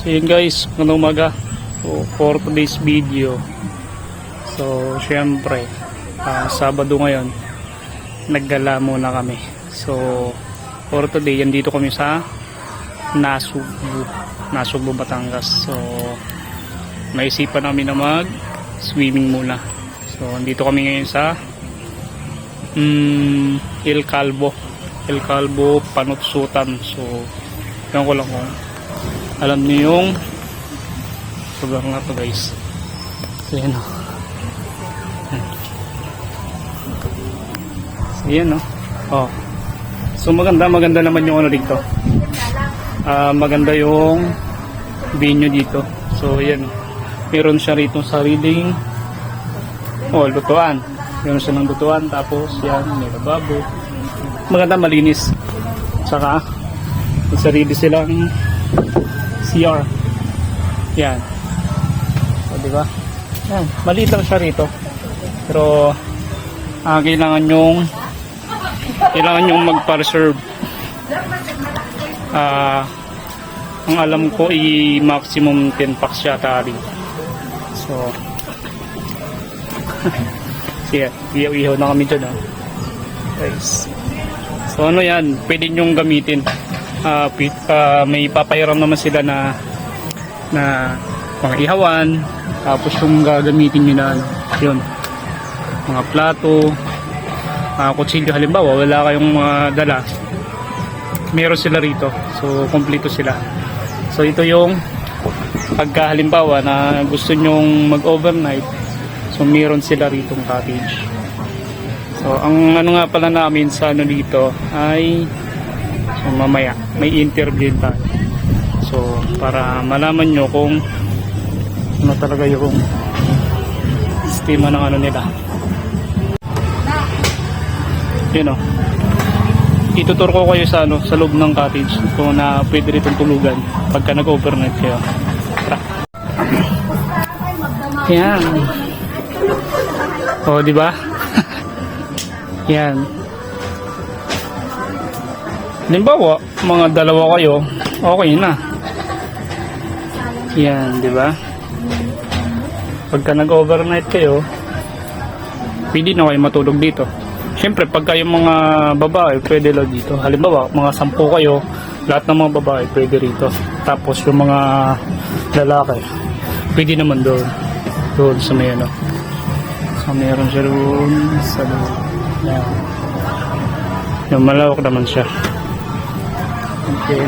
So yun guys, magandang umaga. So for today's video, so syempre Sabado ngayon, naggala muna kami. So for today, andito kami sa Nasugbu, Batangas. So naisipan namin na mag swimming muna. So andito kami ngayon sa El Calvo Panutsutan. So yan ko lang kung alam niyo yung lugar na to guys. So yan o. So yan o. Oh. So maganda naman yung ano dito. Maganda yung venue dito. So yan. Meron siya rito sariling lutuan. Meron siya ng lutuan. Tapos yan, may lababo. Maganda, malinis. Saka may sarili silang CR. Yan. So, diba? Yan. Maliit lang siya rito. Pero kailangan yung magpa-reserve. Ang alam ko maximum 10 packs yata rin. So siya, ihaw na kami dyan guys. So ano yan, pwede nyong gamitin. May papayaram naman sila na mga ihawan. Tapos yung gagamitin nyo na yun, mga plato, kutsilyo. Halimbawa wala kayong mga dala, meron sila rito. So kompleto sila. So ito yung pagka halimbawa na gusto nyong mag-overnight, so meron sila ritong cottage. So ang ano nga pala namin sa dito ay mamaya may interview tayo. So para malaman nyo kung ano talaga yung sistema ng ano nila. Yun o. Itutur ko kayo sa sa loob ng cottage kung na pwede ritong tulugan pagka nag-overnight kayo. Yan. O, di ba? Yan. Halimbawa, mga dalawa kayo, okay na. Yan, di ba? Pagka nag-overnight kayo, pwede na kayo matulog dito. Siyempre, pagka yung mga babae, pwede lang dito. Halimbawa, mga 10 kayo, lahat ng mga babae, pwede rito. Tapos yung mga lalaki, pwede naman doon. Doon sa may ano. So, meron siya doon sa doon. Yan. Yung malawak naman siya. Okay.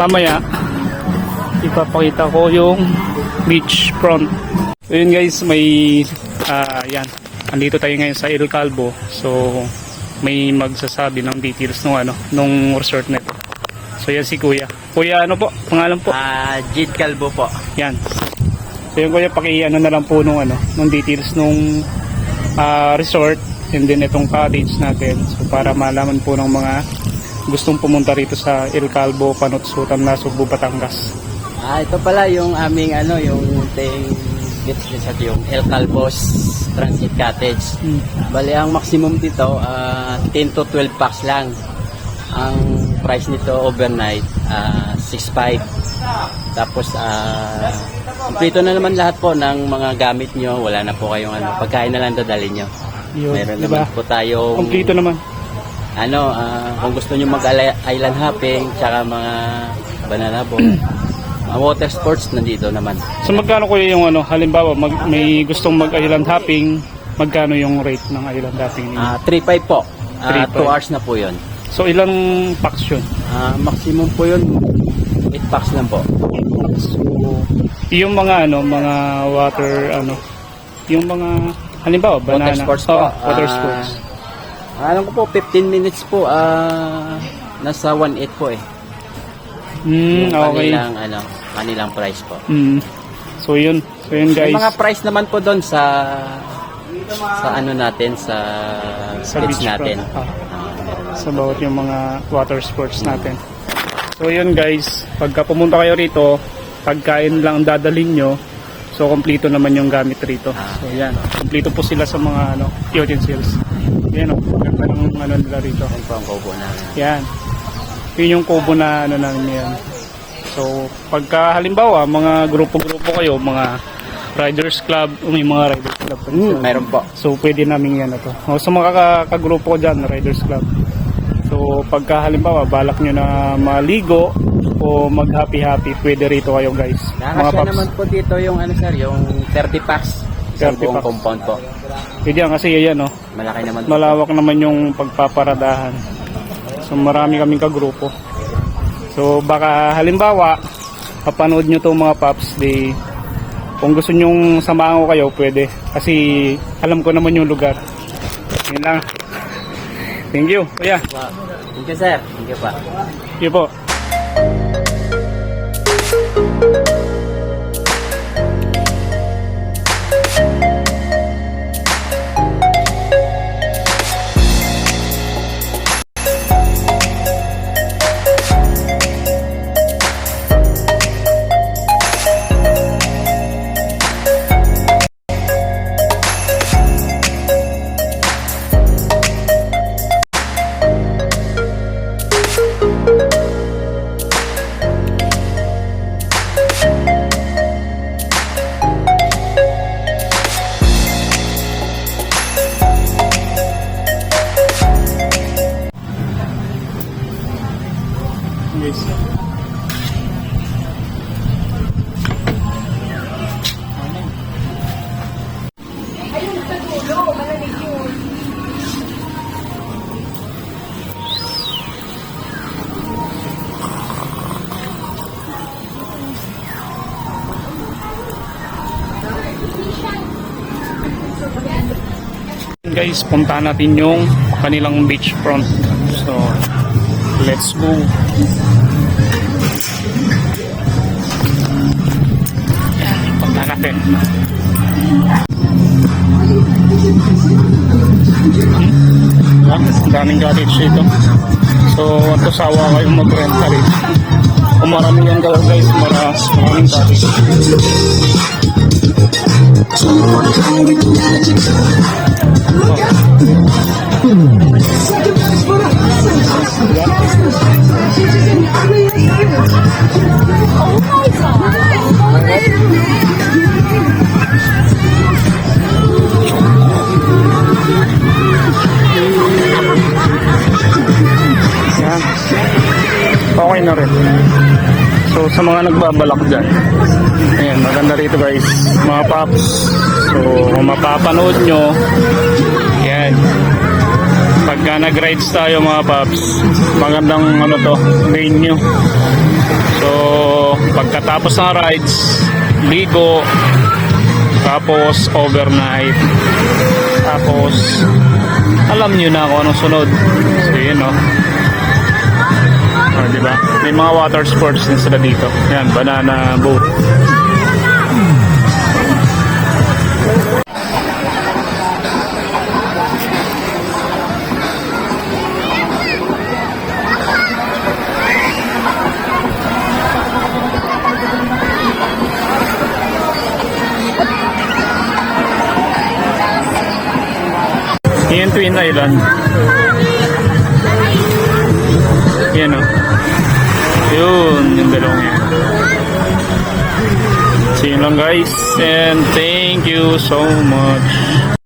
Mamaya, ipapakita ko yung beach front. So yun guys, may yan. Andito tayo ngayon sa El Calvo. So may magsasabi ng details nung resort nito. So yan si Kuya. Kuya, ano po? Pangalan po? Jit Calvo po. Yan. So yung Kuya, paki-ano na lang po nung details nung resort and then itong cottage natin. So para malaman po ng mga gustong pumunta rito sa El Calvo Panutsutan, Nasugbu, Batangas. Ito pala yung aming yung yung El Calvo's Transit Cottage. Bali ang maximum dito 10 to 12 packs lang. Ang price nito overnight 6.5. Tapos kompleto na naman lahat po ng mga gamit nyo. Wala na po kayong pagkain na lang dadalhin nyo. Meron diba? Naman po tayong kompleto naman. Kung gusto nyo mag-island hopping, tsaka mga banana boat, water sports nandito naman. So magkano Kuya yung halimbawa may gustong mag-island hopping, magkano yung rate ng island hopping niyo? 3.5 po. 2 hours na po yun. So ilang packs yun? Maximum po yun 8 packs lang po. So yung mga mga water yung mga halimbawa banana water sports po. Water sports. Alam ko po 15 minutes po nasa 1.8 po Okay. Kanilang price po. So yun guys. May mga price naman po doon sa natin sa beach natin. Sa bawat yung mga water sports natin. So yun guys, pagka pumunta kayo rito, pagkain lang ang dadalhin nyo. So kompleto naman yung gamit rito. So yan, kompleto po sila sa mga utensils. Yan ganda ng nila rito. Yan po ang kubo namin. Yan. Yun yung kubo na namin yan. So, pagka halimbawa, mga grupo-grupo kayo, mga riders club, may mga riders club pa rin sila. Mayroon po. So, pwede namin yan ito. O, sa mga kagrupo ko dyan, riders club. So, pagka halimbawa, balak nyo na maligo o mag-happy-happy, pwede rito kayo guys. Nakakasya naman po dito yung ano sir, yung 30 packs. Sa 30 buong packs. compound po. Pwede yan kasi yan, no? Malaki naman po. Malawak naman yung pagpaparadahan. So, marami kaming kagrupo. So, baka halimbawa, kapanood nyo itong mga paps, kung gusto nyong samahan ko kayo, pwede. Kasi alam ko naman yung lugar. Yun lang. Thank you, kuya. Wow. Thank you sir. Thank you pa. Thank you po. Yes. Guys, punta natin yung kanilang beachfront. So, let's go. Yan, punta natin. Ang daming cottage dito. So, at sawa kayong mag-rent ka rin. Kung marami yan daw guys, maraming cottage. Yan. Okay na rin. So sa mga nagbabalak dyan, ayan, maganda rito guys, mga paps. So kung mapapanood nyo, yan, pagka nag-rides tayo mga paps, magandang ano to, venue. So pagkatapos ng rides, ligo, tapos overnight, tapos alam nyo na kung anong sunod. So yun o. Oh, diba? May mga water sports din sila dito. Yan, banana boat. Yan Twin Island. Yan o. Yun, yung dalawang yan. So yun lang guys, and thank you so much.